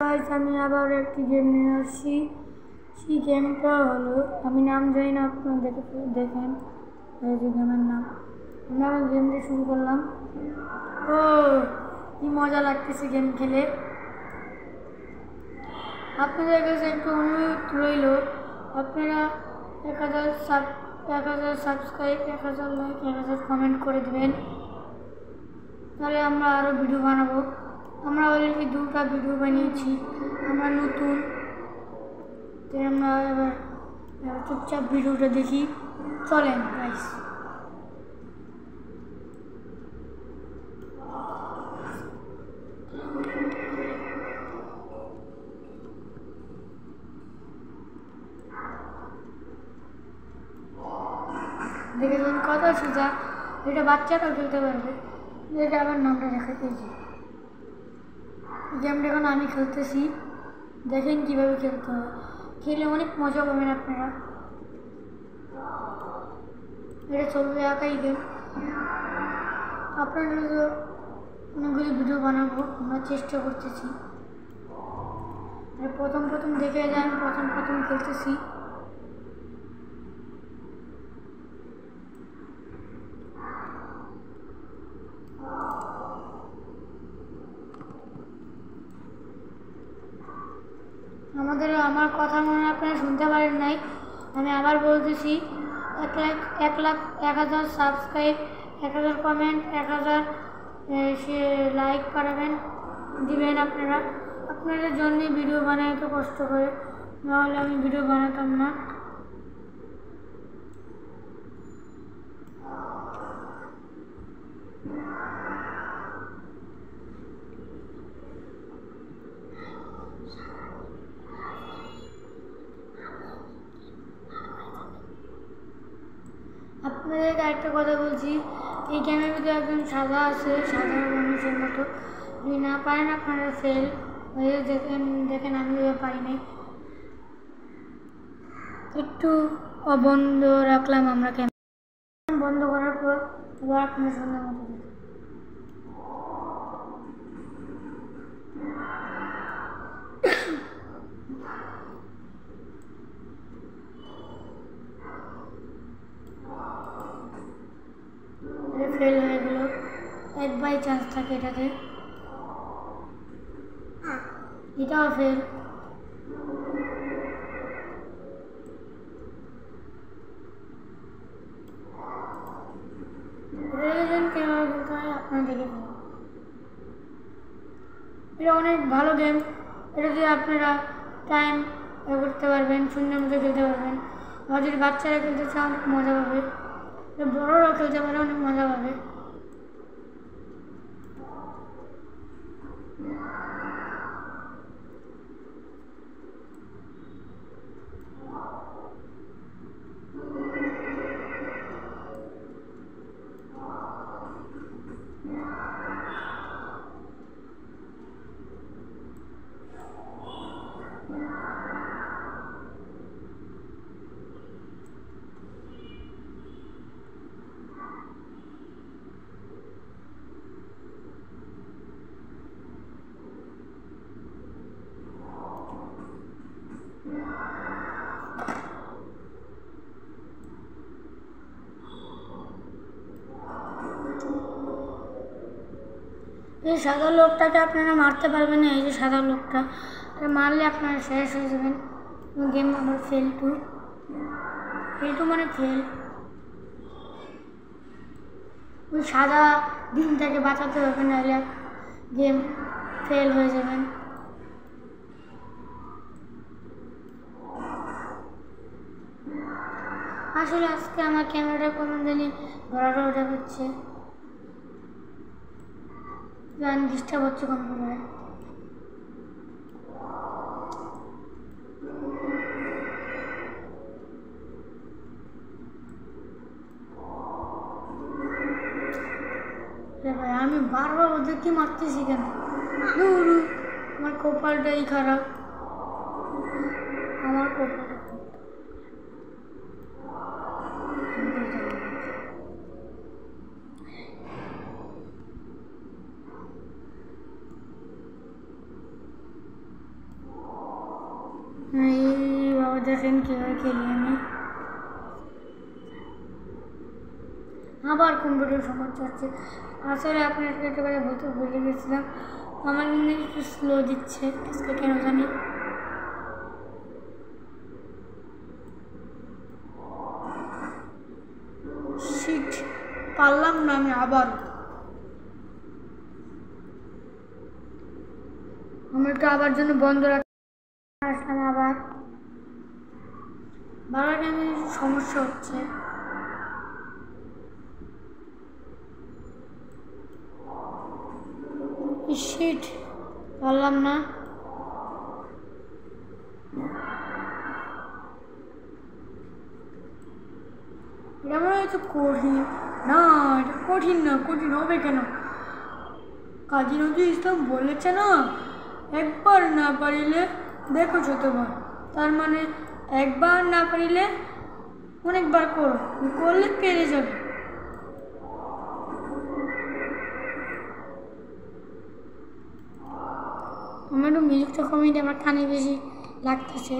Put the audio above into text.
Guys আমি আবার একটি গেম নিয়ে আসছি। সেই গেমটা হলো, আমি নাম জানি না, আপনারা দেখেন এই যে গেমের নাম। আমরা গেমটা শুরু করলাম। ও কি মজা লাগতেছে গেম খেলে। আপনাদের কাছে একটু অনুরোধ রইল, আপনারা 1000 সাবস্ক্রাইব, 1000 লাইক, 1000 কমেন্ট করে দেবেন, তাহলে আমরা আরও ভিডিও বানাবো। আমরা অলরেডি 2টা ভিডিও বানিয়েছি, আমরা নতুন। আমরা এবার চুপচাপ ভিডিওটা দেখি, চলেন গাইস। দেখেছেন কত সোজা, এটা বাচ্চাটা খেলতে পারবে। এটা আবার নামটা দেখা পেয়েছি। গেমটা এখন আমি খেলতেছি, দেখেন কীভাবে খেলতে হয়। খেলে অনেক মজা পাবেন আপনারা। এটা চলবে একাই গেম। আপনারা অনেকগুলো ভিডিও বানাবো, আমরা চেষ্টা করতেছি। প্রথম দেখে যান, প্রথম খেলতেছি। আমার কথা মনে হয় আপনারা শুনতে পারেন নাই, আমি আবার বলতেছি। 1000 সাবস্ক্রাইব, 1000 কমেন্ট, 1000 লাইক দিবেন আপনারা। আপনাদের জন্যই ভিডিও বানাই এত কষ্ট করে, নাহলে আমি ভিডিও বানাতাম না। আপনাদেরকে একটা কথা বলছি, এই গেমের ভিতরে একজন সাদা আছে, সাধারণ মানুষের মতো। যদি না পারেন আপনারা ফেল হয়ে দেখেন আমি পারি নাই। একটু অবন্ধ রাখলাম আমরা ক্যামেরা। বন্ধ করার পর আবার আপনার সুন্দর মতো ফেল হয়ে গেল। 1 বাই চান্স থাকে এটাতে, এটাও ফেল। কেমন খেলতে হয় আপনারা দেখে নেবেন। এটা অনেক ভালো গেম, এটা দিয়ে আপনারা টাইম করতে পারবেন, সুন্দর মতো খেলতে পারবেন। আর যদি বাচ্চারা খেলতে চায় অনেক মজা পাবে, বড়রাও খেলতে পারে, অনেক মজা পাবে। এই সাদা লোকটাকে আপনারা মারতে পারবেন না, এই যে সাদা লোকটা, মারলে আপনারা শেষ হয়ে যাবেন। গেম আবার ফেল টু মানে ফেল। ওই সাদা দিনটাকে বাঁচাতে হবে, নাহলে গেম ফেল হয়ে যাবেন। আসলে আজকে আমার ক্যামেরাটা কোনো জানি ঘোরাটা ওঠা হচ্ছে, গান ডিস্টার্ব হচ্ছে কম্পিউটারে। আমি বারবার ওদেরকে মারতেছি কেন? আমার কপালটাই খারাপ, আমার কপাল। দেখেন কীভাবে খেলি আমি। আবার কম্পিউটার সমস্যা হচ্ছে। আসলে আপনাকে একেবারে বলতে ভুলে গেছিলাম, আমার কিন্তু একটু স্লো দিচ্ছে আজকে কেন জানি। শিট, পারলাম না আমি। আবার আমি একটু আবার জন্য বন্ধ রাখতে আসলাম। আবার বাবার কেমন সমস্যা হচ্ছে। শিট, পারলাম না। এটা মনে হচ্ছে কঠিন না, এটা কঠিন না। কঠিন হবে কেন? কাজী নজরুল ইসলাম বলেছে না, একবার না পারিলে দেখো শতবার। তার মানে একবার না পারিলে অনেকবার করো, করলে পেরে যাবে। আমার একটু মিউজিকটা কমিয়ে দিয়ে আমার কানে বেশি লাগতেছে।